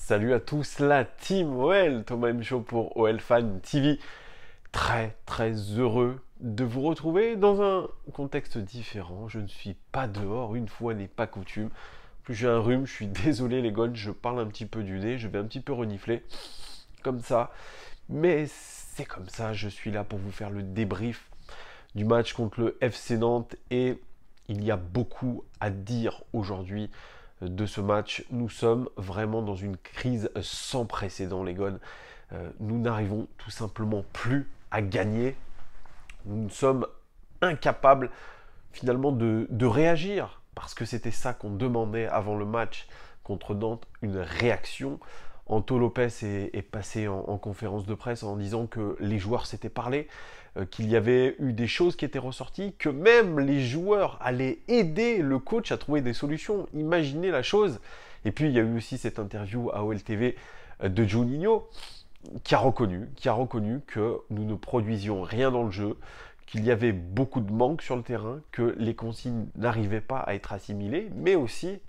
Salut à tous, la team OL, Thomas M. Show pour OL Fan TV. Très heureux de vous retrouver dans un contexte différent. Je ne suis pas dehors, une fois n'est pas coutume. En plus j'ai un rhume, je suis désolé les gars, je parle un petit peu du nez, je vais un petit peu renifler, comme ça. Mais c'est comme ça, je suis là pour vous faire le débrief du match contre le FC Nantes et il y a beaucoup à dire aujourd'hui de ce match. Nous sommes vraiment dans une crise sans précédent, les gars. Nous n'arrivons tout simplement plus à gagner. Nous sommes incapables finalement de réagir parce que c'était ça qu'on demandait avant le match contre Nantes, une réaction. Anto Lopez est passé en conférence de presse en disant que les joueurs s'étaient parlé, qu'il y avait eu des choses qui étaient ressorties, que même les joueurs allaient aider le coach à trouver des solutions. Imaginez la chose. Et puis il y a eu aussi cette interview à OLTV de Juninho qui a reconnu que nous ne produisions rien dans le jeu, qu'il y avait beaucoup de manques sur le terrain, que les consignes n'arrivaient pas à être assimilées, mais aussi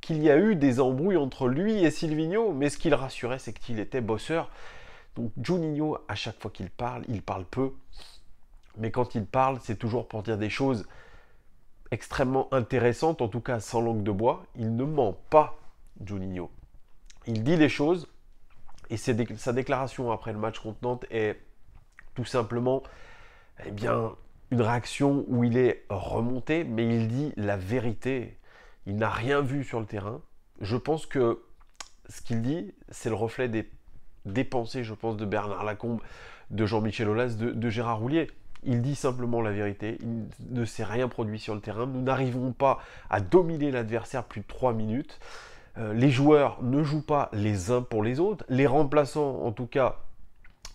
qu'il y a eu des embrouilles entre lui et Silvinho, mais ce qui le rassurait, c'est qu'il était bosseur. Donc Juninho, à chaque fois qu'il parle, il parle peu, mais quand il parle, c'est toujours pour dire des choses extrêmement intéressantes, en tout cas sans langue de bois. Il ne ment pas, Juninho. Il dit les choses, et sa déclaration après le match contre Nantes est tout simplement une réaction où il est remonté, mais il dit la vérité. Il n'a rien vu sur le terrain. Je pense que ce qu'il dit, c'est le reflet des pensées, je pense, de Bernard Lacombe, de Jean-Michel Aulas, de Gérard Houllier. Il dit simplement la vérité. Il ne s'est rien produit sur le terrain. Nous n'arrivons pas à dominer l'adversaire plus de 3 minutes. Les joueurs ne jouent pas les uns pour les autres. Les remplaçants, en tout cas,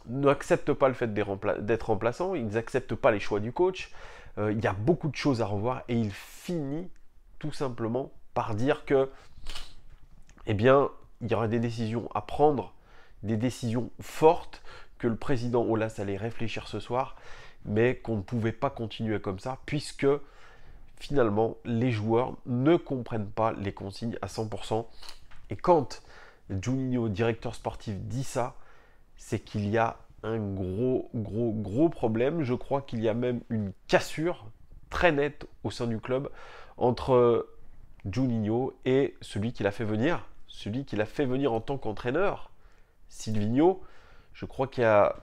n'acceptent pas le fait d'être remplaçants. Ils n'acceptent pas les choix du coach. Il y a beaucoup de choses à revoir. Et il finit tout simplement par dire que, il y aura des décisions à prendre, des décisions fortes, que le président Aulas allait réfléchir ce soir, mais qu'on ne pouvait pas continuer comme ça, puisque finalement, les joueurs ne comprennent pas les consignes à 100%. Et quand Juninho, directeur sportif, dit ça, c'est qu'il y a un gros problème. Je crois qu'il y a même une cassure très nette au sein du club entre Juninho et celui qui l'a fait venir, en tant qu'entraîneur, Silvinho. Je crois qu'il y a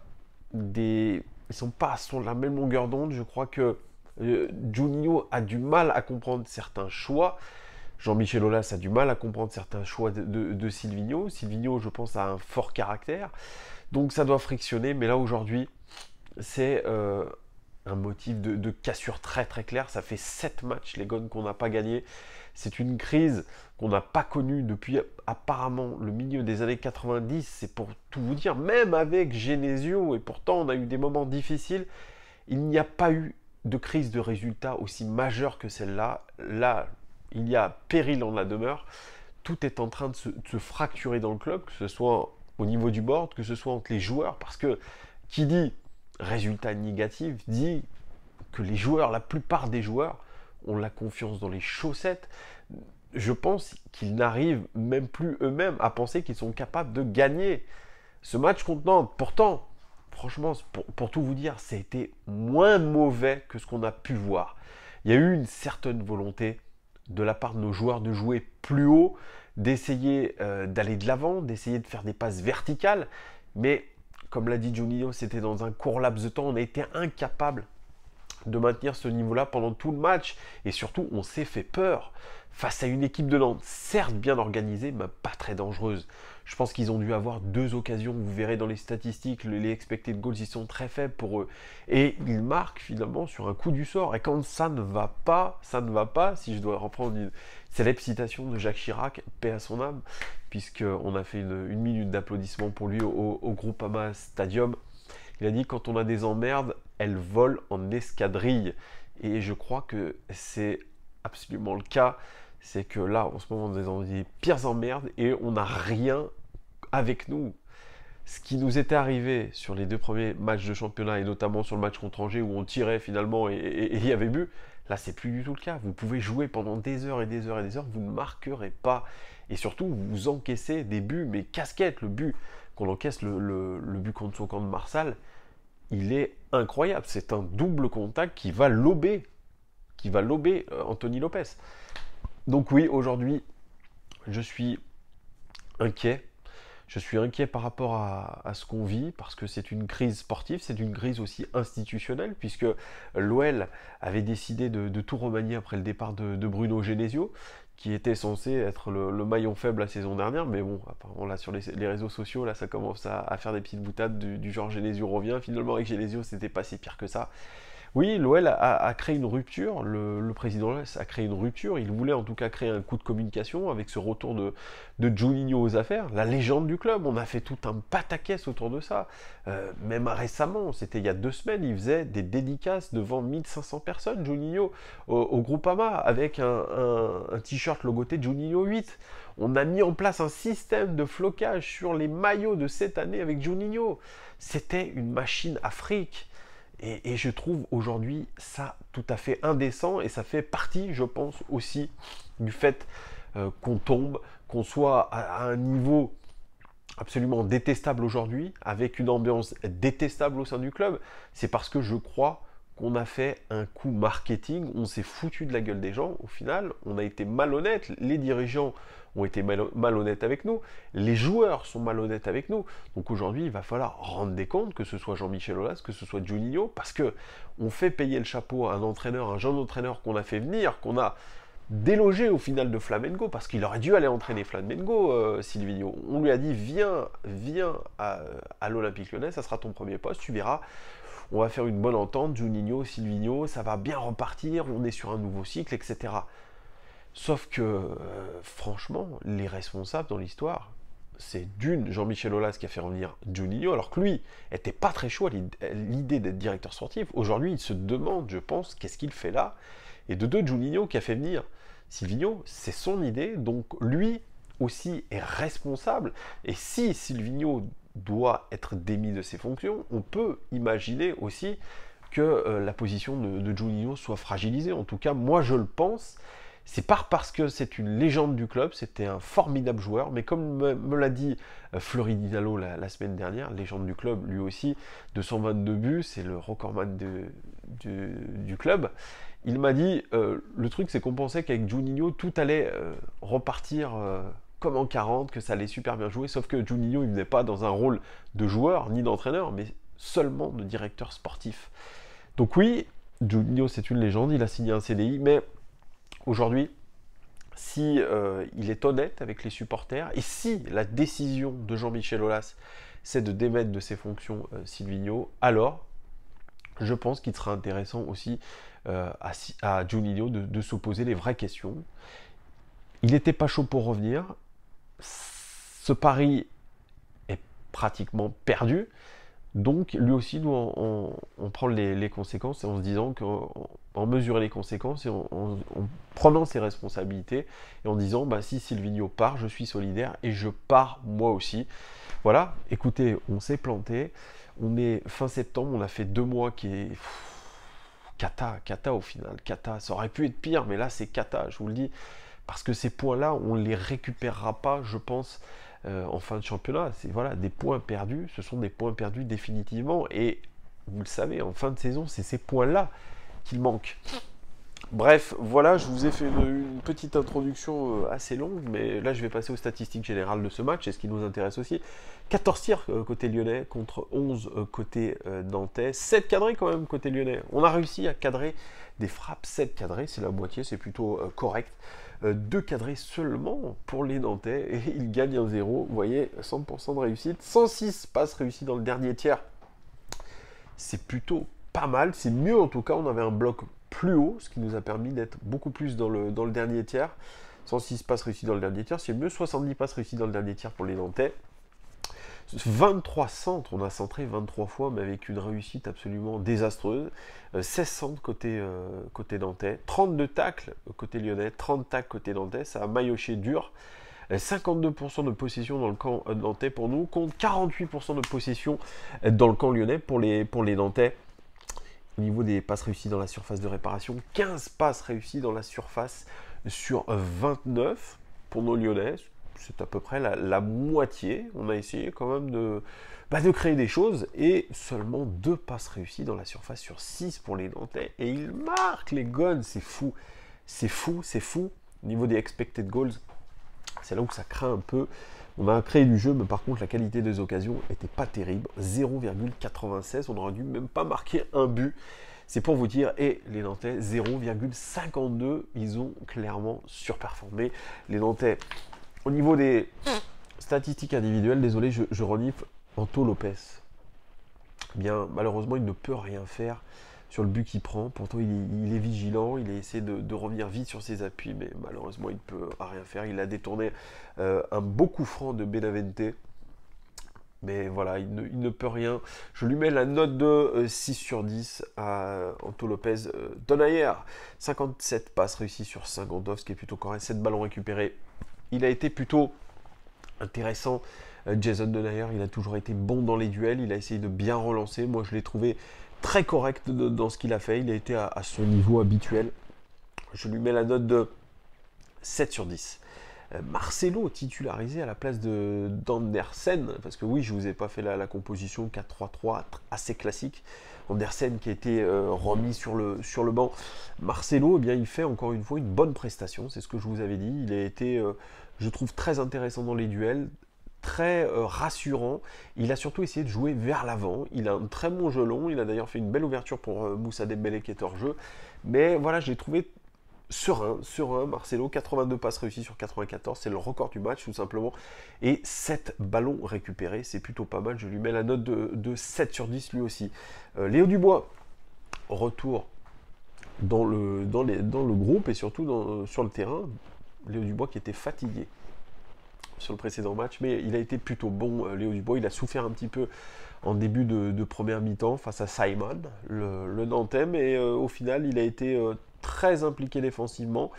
des... Ils sont pas sur la même longueur d'onde. Je crois que Juninho a du mal à comprendre certains choix. Jean-Michel Aulas a du mal à comprendre certains choix de Silvinho. Silvinho, je pense, a un fort caractère. Donc ça doit frictionner. Mais là, aujourd'hui, c'est un motif de cassure très clair. Ça fait 7 matchs, les Gones, qu'on n'a pas gagné. C'est une crise qu'on n'a pas connue depuis apparemment le milieu des années 90. C'est pour tout vous dire, même avec Genesio, et pourtant on a eu des moments difficiles, il n'y a pas eu de crise de résultats aussi majeure que celle-là. Là, il y a péril en la demeure. Tout est en train de se fracturer dans le club, que ce soit au niveau du board, que ce soit entre les joueurs, parce que qui dit résultat négatif dit que les joueurs, la plupart des joueurs, ont la confiance dans les chaussettes. Je pense qu'ils n'arrivent même plus eux-mêmes à penser qu'ils sont capables de gagner ce match contre Nantes. Pourtant, franchement, pour tout vous dire, ça a été moins mauvais que ce qu'on a pu voir. Il y a eu une certaine volonté de la part de nos joueurs de jouer plus haut, d'essayer d'aller de l'avant, d'essayer de faire des passes verticales. Mais, comme l'a dit Juninho, c'était dans un court laps de temps. On a été incapable de maintenir ce niveau-là pendant tout le match. Et surtout, on s'est fait peur face à une équipe de Nantes, certes bien organisée, mais pas très dangereuse. Je pense qu'ils ont dû avoir 2 occasions. Vous verrez dans les statistiques, les expected goals, ils sont très faibles pour eux. Et ils marquent finalement sur un coup du sort. Et quand ça ne va pas, si je dois reprendre une célèbre citation de Jacques Chirac, paix à son âme, puisqu'on a fait une minute d'applaudissement pour lui au Groupama Stadium. Il a dit, quand on a des emmerdes, elles volent en escadrille. Et je crois que c'est absolument le cas. C'est que là, en ce moment, on est dans des pires emmerdes et on n'a rien avec nous. Ce qui nous était arrivé sur les 2 premiers matchs de championnat, et notamment sur le match contre Angers, où on tirait finalement et il y avait but, Là, c'est plus du tout le cas. Vous pouvez jouer pendant des heures et des heures et des heures, vous ne marquerez pas. Et surtout, vous encaissez des buts, mais casquette, le but qu'on encaisse, le but contre son camp de Marsal, il est incroyable. C'est un double contact qui va lober Anthony Lopez. Donc oui, aujourd'hui, je suis inquiet. Je suis inquiet par rapport à ce qu'on vit, parce que c'est une crise sportive, c'est une crise aussi institutionnelle, puisque l'OL avait décidé de tout remanier après le départ de Bruno Genesio, qui était censé être le maillon faible la saison dernière, mais bon, apparemment là sur les réseaux sociaux, là ça commence à faire des petites boutades du genre Genesio revient, finalement avec Genesio c'était pas si pire que ça. Oui, l'OL a créé une rupture, le président a créé une rupture, il voulait en tout cas créer un coup de communication avec ce retour de Juninho aux affaires, la légende du club, on a fait tout un pataquès autour de ça, même récemment, c'était il y a 2 semaines, il faisait des dédicaces devant 1500 personnes, Juninho, au Groupama, avec un t-shirt logoté Juninho 8. On a mis en place un système de flocage sur les maillots de cette année avec Juninho. C'était une machine à fric. Et je trouve aujourd'hui ça tout à fait indécent et ça fait partie, je pense, aussi du fait qu'on tombe, qu'on soit à un niveau absolument détestable aujourd'hui, avec une ambiance détestable au sein du club. C'est parce que je crois qu'on a fait un coup marketing, on s'est foutu de la gueule des gens, au final, on a été malhonnête, les dirigeants ont été malhonnêtes avec nous, les joueurs sont malhonnêtes avec nous, donc aujourd'hui il va falloir rendre des comptes, que ce soit Jean-Michel Aulas, que ce soit Juninho, parce que on fait payer le chapeau à un entraîneur, un jeune entraîneur qu'on a fait venir, qu'on a délogé au final de Flamengo, parce qu'il aurait dû aller entraîner Flamengo, Silvino. On lui a dit, viens à l'Olympique Lyonnais, ça sera ton premier poste, tu verras. On va faire une bonne entente, Juninho, Silvino, ça va bien repartir, on est sur un nouveau cycle, etc. Sauf que, franchement, les responsables dans l'histoire, c'est d'une, Jean-Michel Aulas qui a fait revenir Juninho, alors que lui était pas très chaud à l'idée d'être directeur sportif. Aujourd'hui, il se demande, je pense, qu'est-ce qu'il fait là. Et de deux, Juninho qui a fait venir Silvino, c'est son idée, donc lui aussi est responsable. Et si Silvino doit être démis de ses fonctions, on peut imaginer aussi que la position de Juninho soit fragilisée. En tout cas, moi je le pense. C'est pas parce que c'est une légende du club, c'était un formidable joueur, mais comme me l'a dit Fleury Dinalo la semaine dernière, légende du club lui aussi, 222 buts, c'est le recordman du club. Il m'a dit, le truc c'est qu'on pensait qu'avec Juninho, tout allait repartir comme en 40, que ça allait super bien jouer, sauf que Juninho, il n'est pas dans un rôle de joueur ni d'entraîneur, mais seulement de directeur sportif. Donc oui, Juninho c'est une légende, il a signé un CDI, mais aujourd'hui, si il est honnête avec les supporters, et si la décision de Jean-Michel Aulas, c'est de démettre de ses fonctions Silvino, alors je pense qu'il sera intéressant aussi à Juninho de se poser les vraies questions. Il n'était pas chaud pour revenir. Ce pari est pratiquement perdu. Donc lui aussi doit en prendre les conséquences et en se disant qu'en mesurer les conséquences et en prenant ses responsabilités et en disant bah, si Silvino part, je suis solidaire et je pars moi aussi. Voilà, écoutez, on s'est planté, on est fin septembre, on a fait 2 mois qui est cata au final, cata, ça aurait pu être pire mais là c'est cata, je vous le dis, parce que ces points-là, on ne les récupérera pas, je pense, en fin de championnat. C'est voilà, des points perdus, ce sont des points perdus définitivement. Et vous le savez, en fin de saison, c'est ces points-là qu'il manque. Bref, voilà, je vous ai fait une petite introduction assez longue, mais là je vais passer aux statistiques générales de ce match, et ce qui nous intéresse aussi. 14 tirs côté lyonnais contre 11 côté nantais, 7 cadrés quand même côté lyonnais. On a réussi à cadrer des frappes, 7 cadrés, c'est la moitié, c'est plutôt correct. 2 cadrés seulement pour les Nantais, et ils gagnent 1-0, vous voyez, 100% de réussite, 106 passes réussies dans le dernier tiers. C'est plutôt pas mal, c'est mieux en tout cas, on avait un bloc plus haut, ce qui nous a permis d'être beaucoup plus dans le dernier tiers. 106 passes réussies dans le dernier tiers, c'est mieux, 70 passes réussies dans le dernier tiers pour les Nantais. 23 centres, on a centré 23 fois, mais avec une réussite absolument désastreuse. 16 centres côté nantais, 32 tacles côté lyonnais, 30 tacles côté nantais, ça a maillotché dur. 52% de possession dans le camp nantais pour nous, contre 48% de possession dans le camp lyonnais pour les nantais. Au niveau des passes réussies dans la surface de réparation, 15 passes réussies dans la surface sur 29 pour nos Lyonnais. C'est à peu près la moitié. On a essayé quand même de créer des choses. Et seulement 2 passes réussies dans la surface sur 6 pour les Nantais. Et ils marquent les guns. C'est fou. C'est fou, c'est fou. Au niveau des expected goals, c'est là où ça craint un peu. On a créé du jeu, mais par contre, la qualité des occasions n'était pas terrible. 0,96. On n'aurait dû même pas marquer un but. C'est pour vous dire. Et les Nantais, 0,52. Ils ont clairement surperformé. Les Nantais, au niveau des statistiques individuelles, désolé, je renifle, Anto Lopez. Bien, malheureusement, il ne peut rien faire sur le but qu'il prend. Pourtant, il est vigilant, il a essayé de revenir vite sur ses appuis, mais malheureusement, il ne peut rien faire. Il a détourné un beau coup franc de Benavente. Mais voilà, il ne peut rien. Je lui mets la note de 6 sur 10 à Anto Lopez. Donayer, 57 passes réussies sur 59, ce qui est plutôt correct. 7 ballons récupérés. Il a été plutôt intéressant. Jason Donayer, il a toujours été bon dans les duels. Il a essayé de bien relancer. Moi, je l'ai trouvé très correct dans ce qu'il a fait. Il a été à son niveau habituel. Je lui mets la note de 7 sur 10. Marcelo titularisé à la place d'Andersen, parce que oui, je ne vous ai pas fait la composition 4-3-3 assez classique. Andersen qui a été remis sur le banc. Marcelo, eh bien, il fait encore une fois une bonne prestation, c'est ce que je vous avais dit. Il a été, je trouve, très intéressant dans les duels, très rassurant. Il a surtout essayé de jouer vers l'avant. Il a un très bon jeu long. Il a d'ailleurs fait une belle ouverture pour Moussa Dembélé qui est hors jeu. Mais voilà, je l'ai trouvé serein, Marcelo, 82 passes réussies sur 94, c'est le record du match tout simplement, et 7 ballons récupérés, c'est plutôt pas mal, je lui mets la note de 7 sur 10 lui aussi. Léo Dubois, retour dans le groupe et surtout sur le terrain. Léo Dubois qui était fatigué sur le précédent match, mais il a été plutôt bon, Léo Dubois. Il a souffert un petit peu en début de première mi-temps face à Simon, le Nantais, mais au final, il a été très impliqué défensivement,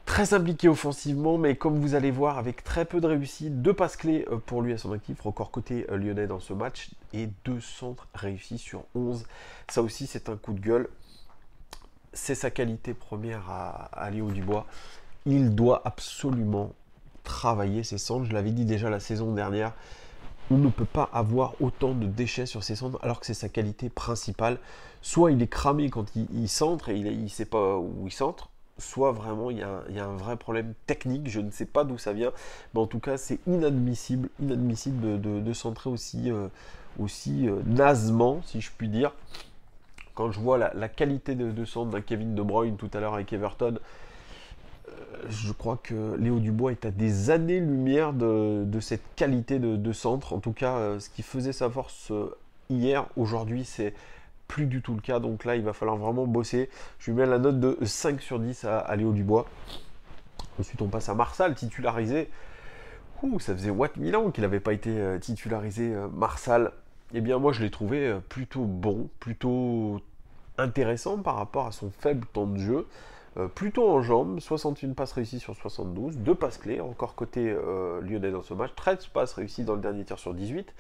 très impliqué offensivement, mais comme vous allez voir, avec très peu de réussite, 2 passes clés pour lui à son actif, record côté lyonnais dans ce match, et 2 centres réussis sur 11. Ça aussi, c'est un coup de gueule. C'est sa qualité première à Léo Dubois. Il doit absolument travailler ses centres. Je l'avais dit déjà la saison dernière, on ne peut pas avoir autant de déchets sur ses centres alors que c'est sa qualité principale. Soit il est cramé quand il centre et il ne sait pas où il centre, soit vraiment il y a un vrai problème technique, je ne sais pas d'où ça vient, mais en tout cas c'est inadmissible de centrer aussi nasement, si je puis dire. Quand je vois la qualité de centre d'un Kevin De Bruyne tout à l'heure avec Everton, je crois que Léo Dubois est à des années-lumière de cette qualité de centre. En tout cas, ce qui faisait sa force hier, aujourd'hui, c'est plus du tout le cas. Donc là, il va falloir vraiment bosser. Je lui mets la note de 5 sur 10 à Léo Dubois. Ensuite, on passe à Marsal, titularisé. Ça faisait 1000 ans qu'il n'avait pas été titularisé, Marsal. Eh bien, moi, je l'ai trouvé plutôt bon, plutôt intéressant par rapport à son faible temps de jeu. Plutôt en jambes, 61 passes réussies sur 72, 2 passes clés, encore côté lyonnais dans ce match, 13 passes réussies dans le dernier tir sur 18,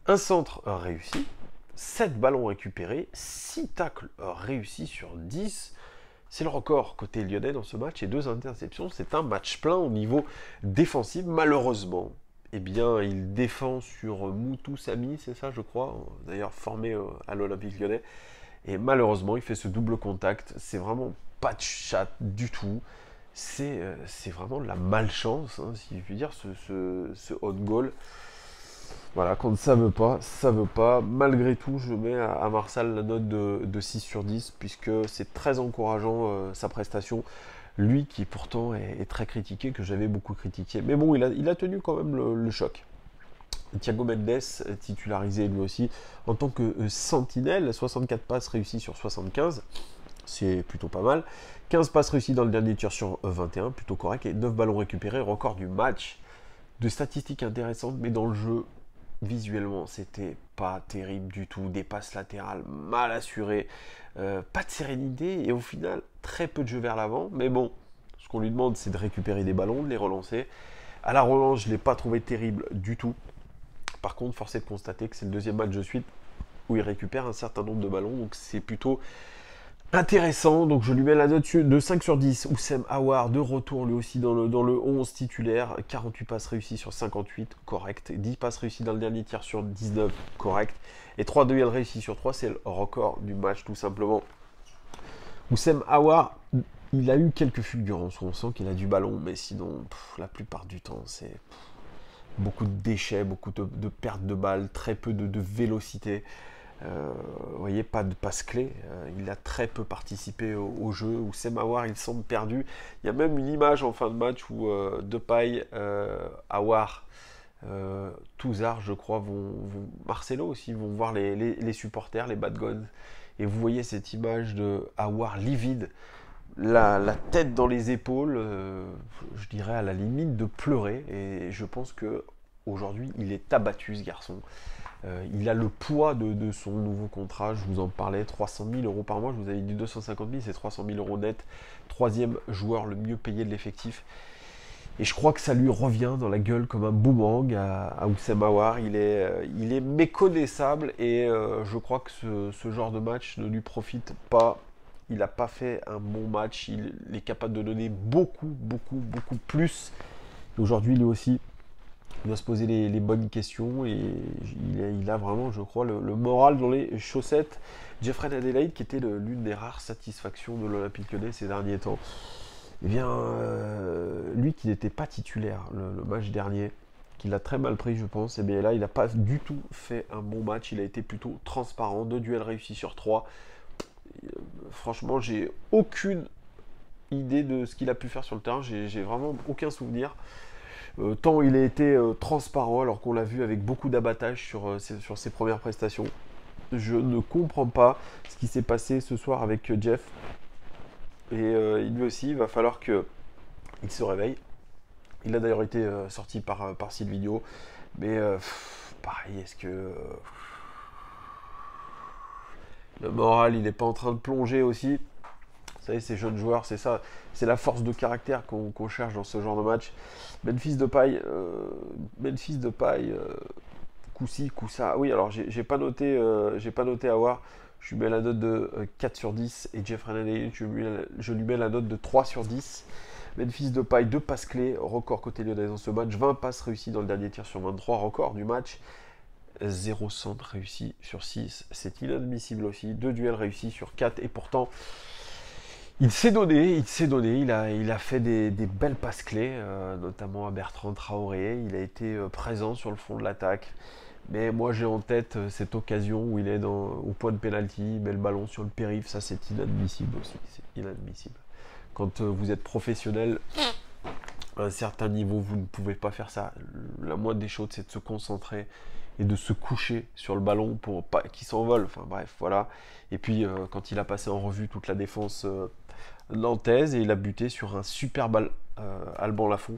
un centre réussi, 7 ballons récupérés, 6 tacles réussis sur 10, c'est le record côté lyonnais dans ce match, et 2 interceptions, c'est un match plein au niveau défensif, malheureusement. Eh bien, il défend sur Moutou Samy, c'est ça je crois, d'ailleurs formé à l'Olympique Lyonnais, et malheureusement il fait ce double contact, c'est vraiment pas de chat du tout. C'est vraiment de la malchance, hein, si je puis dire, ce hot goal. Voilà, quand ça veut pas, ça veut pas. Malgré tout, je mets à Marsal la note de 6 sur 10, puisque c'est très encourageant sa prestation. Lui qui pourtant est très critiqué, que j'avais beaucoup critiqué. Mais bon, il a tenu quand même le choc. Thiago Mendes, titularisé lui aussi en tant que sentinelle, 64 passes réussies sur 75. C'est plutôt pas mal. 15 passes réussies dans le dernier tir sur 21, plutôt correct. Et 9 ballons récupérés, record du match. De statistiques intéressantes, mais dans le jeu, visuellement, c'était pas terrible du tout. Des passes latérales mal assurées, pas de sérénité, et au final, très peu de jeu vers l'avant. Mais bon, ce qu'on lui demande, c'est de récupérer des ballons, de les relancer. À la relance, je ne l'ai pas trouvé terrible du tout. Par contre, force est de constater que c'est le deuxième match de suite où il récupère un certain nombre de ballons, donc c'est plutôt intéressant. Donc je lui mets la note de 5 sur 10. Oussem Aouar de retour lui aussi dans le 11 titulaire, 48 passes réussies sur 58, correct, 10 passes réussies dans le dernier tiers sur 19, correct, et 3 duels réussis sur 3, c'est le record du match tout simplement. Oussem Aouar, il a eu quelques fulgurances, on sent qu'il a du ballon, mais sinon, la plupart du temps, c'est beaucoup de déchets, beaucoup de pertes de balles, très peu de vélocité. Vous voyez, pas de passe clé. Il a très peu participé au jeu. Oussem Aouar, il semble perdu. Il y a même une image en fin de match où Depay, Aouar, Touzard, je crois, Marcelo aussi, vont voir les supporters, les bad guns. Et vous voyez cette image de Aouar livide, la tête dans les épaules, je dirais à la limite de pleurer. Et je pense que aujourd'hui, il est abattu, ce garçon. Il a le poids de son nouveau contrat, je vous en parlais, 300 000 euros par mois, je vous avais dit 250 000, c'est 300 000 euros net, troisième joueur le mieux payé de l'effectif. Et je crois que ça lui revient dans la gueule comme un boomerang à Oussem Aouar. Il est méconnaissable et je crois que ce genre de match ne lui profite pas. Il n'a pas fait un bon match, il est capable de donner beaucoup plus. Aujourd'hui, lui aussi, il doit se poser les bonnes questions et il a vraiment, je crois, le moral dans les chaussettes. Jeffrey Adelaide, qui était l'une des rares satisfactions de l'Olympique Lyonnais ces derniers temps, eh bien, lui qui n'était pas titulaire le match dernier, qu'il a très mal pris, je pense, et bien là, il n'a pas du tout fait un bon match. Il a été plutôt transparent, 2 duels réussis sur 3. Franchement, j'ai aucune idée de ce qu'il a pu faire sur le terrain. J'ai vraiment aucun souvenir. Tant il a été transparent, alors qu'on l'a vu avec beaucoup d'abattage sur ses premières prestations. Je ne comprends pas ce qui s'est passé ce soir avec Jeff. Et lui aussi, il va falloir qu'il se réveille. Il a d'ailleurs été sorti par Silvino. Mais pareil, est-ce que le moral, il n'est pas en train de plonger aussi? Vous savez, ces jeunes joueurs, c'est ça, c'est la force de caractère qu'on cherche dans ce genre de match. Memphis Depay, coup ci, coup ça. Oui, alors j'ai pas noté Aouar. Je lui mets la note de 4 sur 10 et Jeffrey Adelaide, je lui mets la note de 3 sur 10. Memphis Depay, 2 passes clés, record côté lyonnais dans ce match, 20 passes réussies dans le dernier tir sur 23, record du match. 0 centre réussi sur 6, c'est inadmissible aussi. 2 duels réussis sur 4 et pourtant il s'est donné, il a fait des belles passes clés, notamment à Bertrand Traoré. Il a été présent sur le fond de l'attaque. Mais moi j'ai en tête cette occasion où il est au point de pénalty, il met le ballon sur le périph', ça c'est inadmissible aussi, c'est inadmissible. Quand vous êtes professionnel, à un certain niveau, vous ne pouvez pas faire ça. La moindre des choses, c'est de se concentrer et de se coucher sur le ballon pour pas qu'il s'envole. Enfin bref, voilà. Et puis quand il a passé en revue toute la défense nantaise et il a buté sur un super Alban Lafont.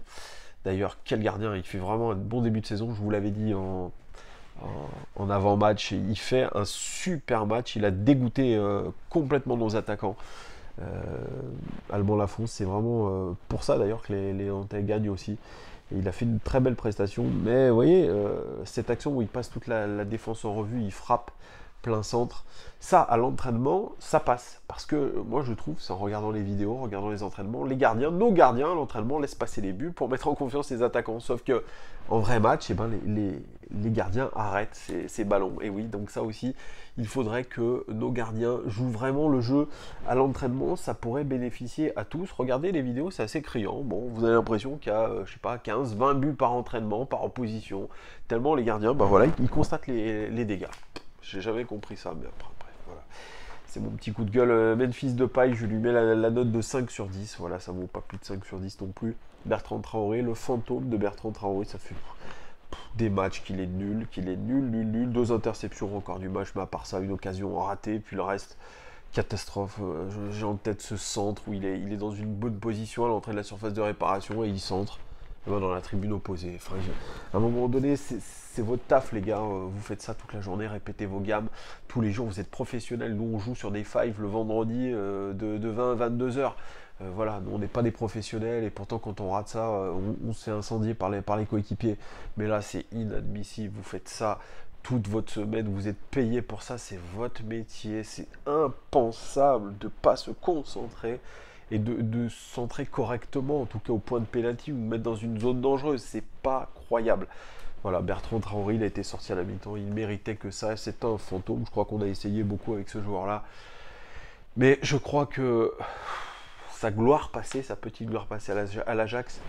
D'ailleurs, quel gardien, il fait vraiment un bon début de saison, je vous l'avais dit en avant-match, il fait un super match, il a dégoûté complètement nos attaquants. Alban Lafont, c'est vraiment pour ça d'ailleurs que les Nantais gagnent aussi. Et il a fait une très belle prestation, mais vous voyez, cette action où il passe toute la défense en revue, il frappe plein centre, ça à l'entraînement, ça passe. Parce que moi je trouve, c'est en regardant les vidéos, en regardant les entraînements, nos gardiens à l'entraînement laissent passer les buts pour mettre en confiance les attaquants. Sauf que en vrai match, eh ben, les gardiens arrêtent ces ballons. Et oui, donc ça aussi, il faudrait que nos gardiens jouent vraiment le jeu à l'entraînement. Ça pourrait bénéficier à tous. Regardez les vidéos, c'est assez criant. Bon, vous avez l'impression qu'il y a, je sais pas, 15, 20 buts par entraînement, par opposition. Tellement les gardiens, ben voilà, ils constatent les dégâts. J'ai jamais compris ça, mais après, bref, voilà. C'est mon petit coup de gueule. Memphis Depay, je lui mets la note de 5 sur 10. Voilà, ça vaut pas plus de 5 sur 10 non plus. Bertrand Traoré, le fantôme de Bertrand Traoré, ça fait des matchs qu'il est nul. 2 interceptions record du match, mais à part ça, une occasion ratée, puis le reste, catastrophe. J'ai en tête ce centre où il est dans une bonne position à l'entrée de la surface de réparation et il centre dans la tribune opposée. Enfin, à un moment donné, c'est votre taf, les gars. Vous faites ça toute la journée, répétez vos gammes tous les jours. Vous êtes professionnels. Nous, on joue sur des fives le vendredi de 20 à 22 heures. Voilà, nous, on n'est pas des professionnels et pourtant, quand on rate ça, on se fait incendier par les coéquipiers. Mais là, c'est inadmissible. Vous faites ça toute votre semaine, vous êtes payé pour ça, c'est votre métier, c'est impensable de ne pas se concentrer et de se centrer correctement, en tout cas au point de pénalty, ou de mettre dans une zone dangereuse, c'est pas croyable. Voilà, Bertrand Traoré, il a été sorti à la mi-temps, il méritait que ça, c'est un fantôme, je crois qu'on a essayé beaucoup avec ce joueur-là, mais je crois que sa gloire passée, sa petite gloire passée à l'Ajax,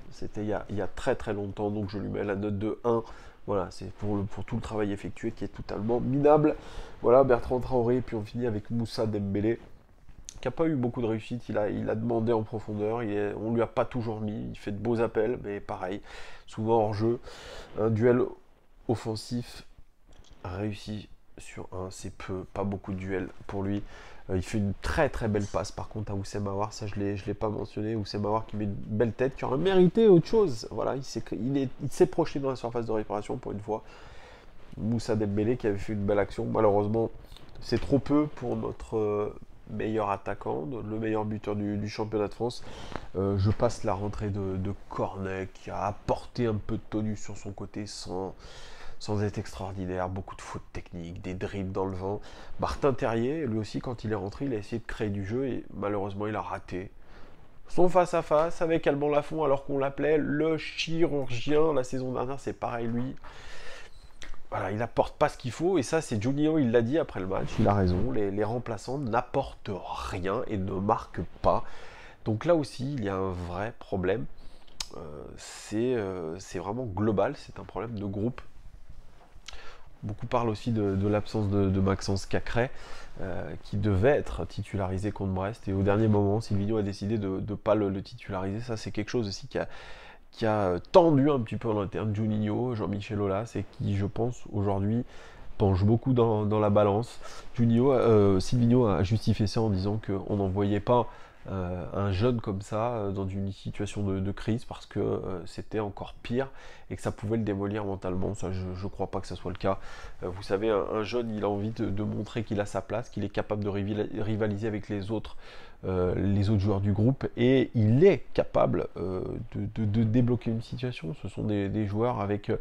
c'était il y a très très longtemps, donc je lui mets la note de 1. Voilà, c'est pour tout le travail effectué qui est totalement minable. Voilà, Bertrand Traoré, puis on finit avec Moussa Dembélé, qui n'a pas eu beaucoup de réussite. Il a demandé en profondeur, on ne lui a pas toujours mis. Il fait de beaux appels, mais pareil, souvent hors jeu. Un duel offensif réussi sur un, c'est peu, pas beaucoup de duels pour lui. Il fait une très très belle passe par contre à Oussem Aouar, ça je l'ai pas mentionné. Oussem Aouar qui met une belle tête, qui aurait mérité autre chose. Voilà, il s'est projeté dans la surface de réparation pour une fois. Moussa Dembélé qui avait fait une belle action. Malheureusement, c'est trop peu pour notre meilleur attaquant, le meilleur buteur du championnat de France. Je passe la rentrée de Cornet qui a apporté un peu de tonus sur son côté sans être extraordinaire, beaucoup de fautes techniques, des dribbles dans le vent. Martin Terrier, lui aussi, quand il est rentré, il a essayé de créer du jeu et malheureusement, il a raté. Son face-à-face avec Alban Lafont, alors qu'on l'appelait le chirurgien la saison dernière, c'est pareil, lui. Voilà, il n'apporte pas ce qu'il faut, et ça, c'est Juninho, il l'a dit après le match, il a raison, les remplaçants n'apportent rien et ne marquent pas. Donc là aussi, il y a un vrai problème. C'est vraiment global, c'est un problème de groupe. Beaucoup parlent aussi de l'absence de Maxence Cacré, qui devait être titularisé contre Brest. Et au dernier moment, Silvino a décidé de ne pas le titulariser. Ça, c'est quelque chose aussi qui a tendu un petit peu en interne Juninho, Jean-Michel Aulas, et qui, je pense, aujourd'hui, penche beaucoup dans la balance. Silvino a justifié ça en disant qu'on n'en voyait pas un jeune comme ça dans une situation de crise parce que c'était encore pire et que ça pouvait le démolir mentalement. Ça, je ne crois pas que ce soit le cas. Vous savez, un jeune, il a envie de montrer qu'il a sa place, qu'il est capable de rivaliser avec les autres joueurs du groupe et il est capable de débloquer une situation. Ce sont des joueurs avec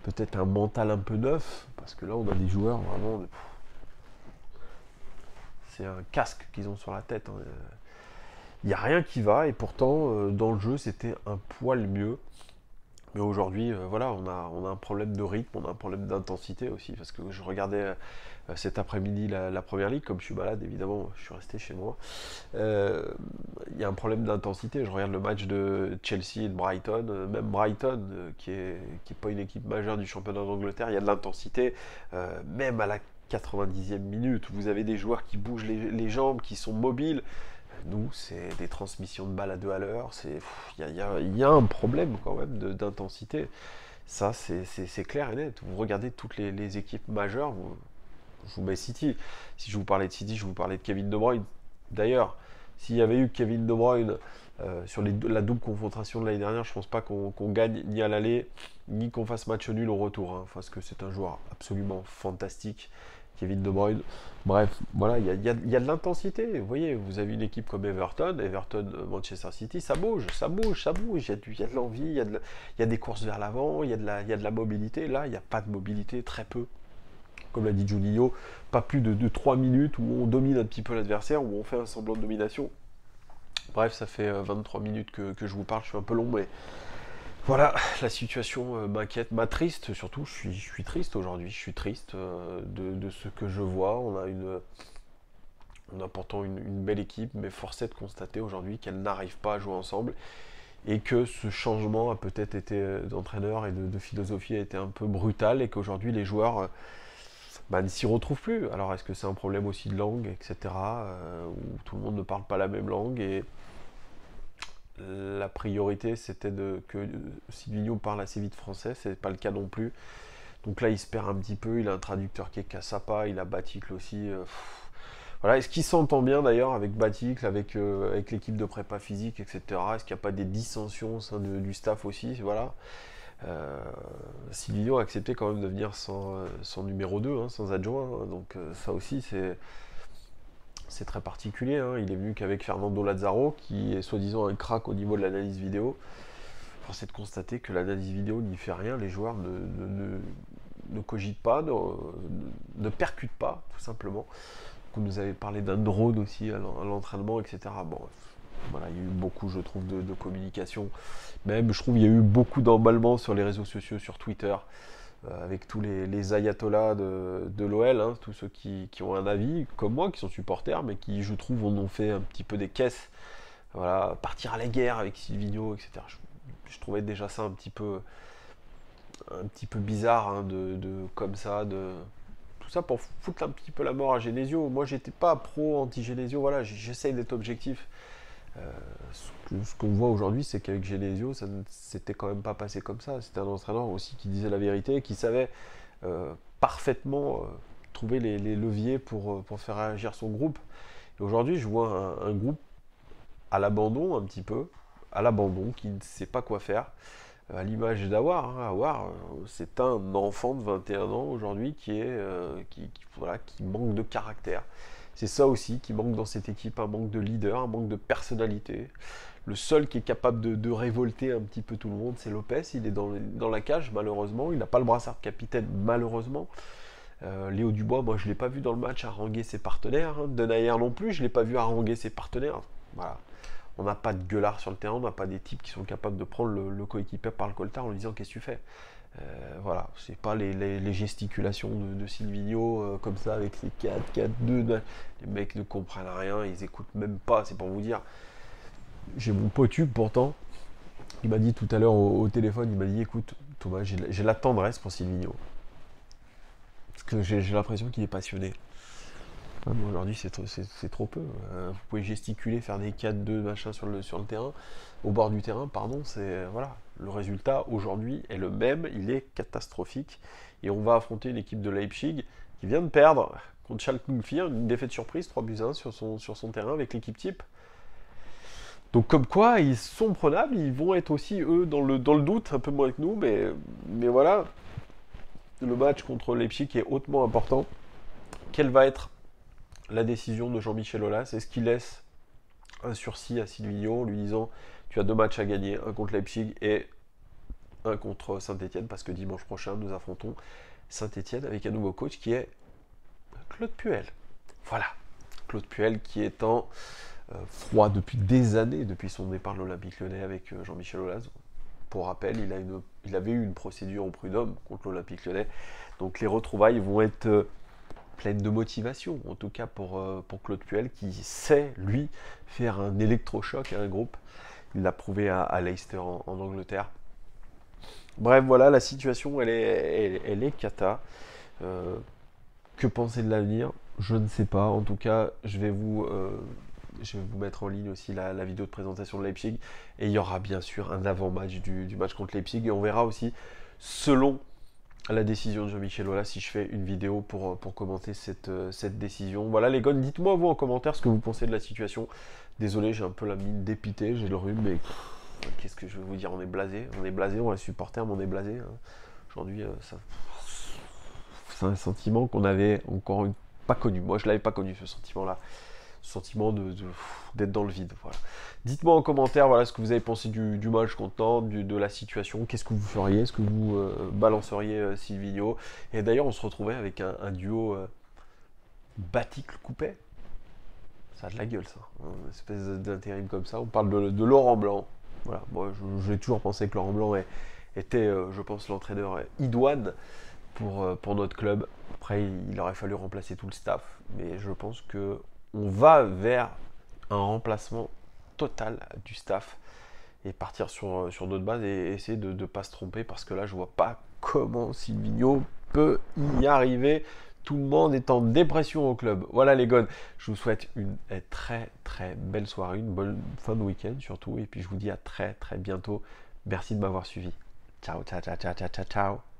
peut-être un mental un peu neuf parce que là, on a des joueurs vraiment... C'est un casque qu'ils ont sur la tête. Hein. Il n'y a rien qui va et pourtant dans le jeu c'était un poil mieux. Mais aujourd'hui, voilà, on a un problème de rythme, on a un problème d'intensité aussi. Parce que je regardais cet après-midi la première ligue, comme je suis malade évidemment, je suis resté chez moi. Il y a un problème d'intensité. Je regarde le match de Chelsea et de Brighton, même Brighton, qui est pas une équipe majeure du championnat d'Angleterre, il y a de l'intensité, même à la 90e minute. Vous avez des joueurs qui bougent les jambes, qui sont mobiles. Nous, c'est des transmissions de balles à 2 à l'heure. Il y a un problème quand même d'intensité. Ça, c'est clair et net. Vous regardez toutes les équipes majeures. Je vous mets City. Si je vous parlais de City, je vous parlais de Kevin De Bruyne. D'ailleurs, s'il y avait eu Kevin De Bruyne sur la double confrontation de l'année dernière, je ne pense pas qu'on gagne ni à l'aller, ni qu'on fasse match nul au retour. Hein, parce que c'est un joueur absolument fantastique. Kevin De Bruyne. Bref, voilà, il y a de l'intensité. Vous voyez, vous avez une équipe comme Everton, Manchester City, ça bouge, ça bouge, ça bouge. Il y a de l'envie, il y a des courses vers l'avant, il y a de la mobilité. Là, il n'y a pas de mobilité, très peu. Comme l'a dit Juninho, pas plus de 3 minutes où on domine un petit peu l'adversaire, où on fait un semblant de domination. Bref, ça fait 23 minutes que je vous parle, je suis un peu long, mais voilà, la situation m'inquiète, m'attriste surtout. Je suis triste aujourd'hui, je suis triste de ce que je vois. On a pourtant une belle équipe, mais force est de constater aujourd'hui qu'elle n'arrive pas à jouer ensemble et que ce changement a peut-être été d'entraîneur et de philosophie a été un peu brutal et qu'aujourd'hui les joueurs ne s'y retrouvent plus. Alors est-ce que c'est un problème aussi de langue, etc., où tout le monde ne parle pas la même langue et la priorité c'était que Silvino parle assez vite français, c'est pas le cas non plus. Donc là il se perd un petit peu, il a un traducteur qui est Cassapa, il a Baticle aussi. Voilà, est-ce qu'il s'entend bien d'ailleurs avec Baticle, avec l'équipe de prépa physique, etc. Est-ce qu'il n'y a pas des dissensions au sein du staff aussi? Voilà. Silvino a accepté quand même de venir sans numéro 2, hein, sans adjoint. Hein, donc ça aussi c'est très particulier. Hein. Il est venu qu'avec Fernando Lazaro, qui est soi-disant un crack au niveau de l'analyse vidéo. Force est de constater que l'analyse vidéo n'y fait rien. Les joueurs ne cogite pas, ne percute pas, tout simplement. Vous nous avez parlé d'un drone aussi à l'entraînement, etc. Bon, voilà, il y a eu beaucoup, je trouve, de communication. Même, je trouve, il y a eu beaucoup d'emballements sur les réseaux sociaux, sur Twitter, avec tous les ayatollahs de l'OL, hein, tous ceux qui ont un avis, comme moi, qui sont supporters, mais qui, je trouve, en ont fait un petit peu des caisses. Voilà, partir à la guerre avec Silvino, etc. Je trouvais déjà ça un petit peu bizarre, hein, comme ça, tout ça pour foutre un petit peu la mort à Genesio. Moi, j'étais pas pro anti-Genesio, voilà, j'essaye d'être objectif. Ce qu'on voit aujourd'hui, c'est qu'avec Genesio, ça ne s'était quand même pas passé comme ça. C'était un entraîneur aussi qui disait la vérité, qui savait parfaitement trouver les leviers pour faire réagir son groupe. Et aujourd'hui, je vois un groupe à l'abandon, un petit peu, à l'abandon, qui ne sait pas quoi faire. À l'image d'Awar, hein. Awar, c'est un enfant de 21 ans aujourd'hui voilà, qui manque de caractère. C'est ça aussi qui manque dans cette équipe, un manque de leader, un manque de personnalité. Le seul qui est capable de révolter un petit peu tout le monde, c'est Lopez. Il est dans la cage, malheureusement. Il n'a pas le brassard de capitaine, malheureusement. Léo Dubois, moi, je ne l'ai pas vu dans le match haranguer ses partenaires. Hein. Denayer non plus, je ne l'ai pas vu haranguer ses partenaires. Voilà. On n'a pas de gueulard sur le terrain, on n'a pas des types qui sont capables de prendre le coéquipier par le coltard en lui disant qu'est-ce que tu fais. Voilà, c'est pas les gesticulations de Silvino comme ça avec ses 4-4-2. Les mecs ne comprennent rien, ils écoutent même pas, c'est pour vous dire. J'ai mon potu pourtant, il m'a dit tout à l'heure au téléphone, il m'a dit écoute Thomas, j'ai la tendresse pour Silvino. Parce que j'ai l'impression qu'il est passionné. Aujourd'hui, c'est trop peu. Vous pouvez gesticuler, faire des 4-2 machin sur le terrain, au bord du terrain, pardon. Voilà, le résultat aujourd'hui est le même, il est catastrophique. Et on va affronter une équipe de Leipzig qui vient de perdre contre Schalke 04, une défaite surprise, 3-1 sur son terrain avec l'équipe type. Donc comme quoi, ils sont prenables, ils vont être aussi, eux, dans le doute, un peu moins que nous, mais voilà, le match contre Leipzig est hautement important. Quelle va être la décision de Jean-Michel Aulas? Est-ce qu'il laisse un sursis à Silvino en lui disant tu as 2 matchs à gagner, un contre Leipzig et un contre Saint-Etienne, parce que dimanche prochain nous affrontons Saint-Etienne avec un nouveau coach qui est Claude Puel. Voilà, Claude Puel qui est en froid depuis des années, depuis son départ de l'Olympique Lyonnais avec Jean-Michel Aulas. Pour rappel, il avait eu une procédure au prud'homme contre l'Olympique Lyonnais, donc les retrouvailles vont être pleine de motivation, en tout cas pour Claude Puel, qui sait, lui, faire un électrochoc à un groupe. Il l'a prouvé à Leicester en Angleterre. Bref, voilà, la situation, elle est cata. Que penser de l'avenir? Je ne sais pas. En tout cas, je vais vous mettre en ligne aussi la vidéo de présentation de Leipzig. Et il y aura bien sûr un avant-match du match contre Leipzig. Et on verra aussi, selon la décision de Jean-Michel Aulas, si je fais une vidéo pour commenter cette décision. Voilà les gars, dites-moi vous en commentaire ce que vous pensez de la situation. Désolé, j'ai un peu la mine dépitée, j'ai le rhume, mais qu'est-ce que je vais vous dire, on est blasé, on est supporter, mais on est blasé. Hein. Aujourd'hui, c'est un sentiment qu'on avait encore pas connu. Moi, je l'avais pas connu, ce sentiment-là. Ce sentiment d'être dans le vide. Voilà. Dites-moi en commentaire voilà, ce que vous avez pensé du match content, de la situation. Qu'est-ce que vous feriez? Est-ce que vous balanceriez Silvino? Et d'ailleurs, on se retrouvait avec un duo Baticle-Coupet. Ça a de la gueule, ça. Une espèce d'intérim comme ça. On parle de Laurent Blanc. Voilà. Moi, j'ai toujours pensé que Laurent Blanc était, je pense, l'entraîneur idoine pour notre club. Après, il aurait fallu remplacer tout le staff. Mais je pense que on va vers un remplacement total du staff et partir sur d'autres bases et essayer de ne pas se tromper, parce que là je vois pas comment Silvino peut y arriver. Tout le monde est en dépression au club. Voilà les gars, je vous souhaite une très très belle soirée, une bonne fin de week-end surtout, et puis je vous dis à très très bientôt. Merci de m'avoir suivi. Ciao ciao ciao ciao ciao ciao ciao.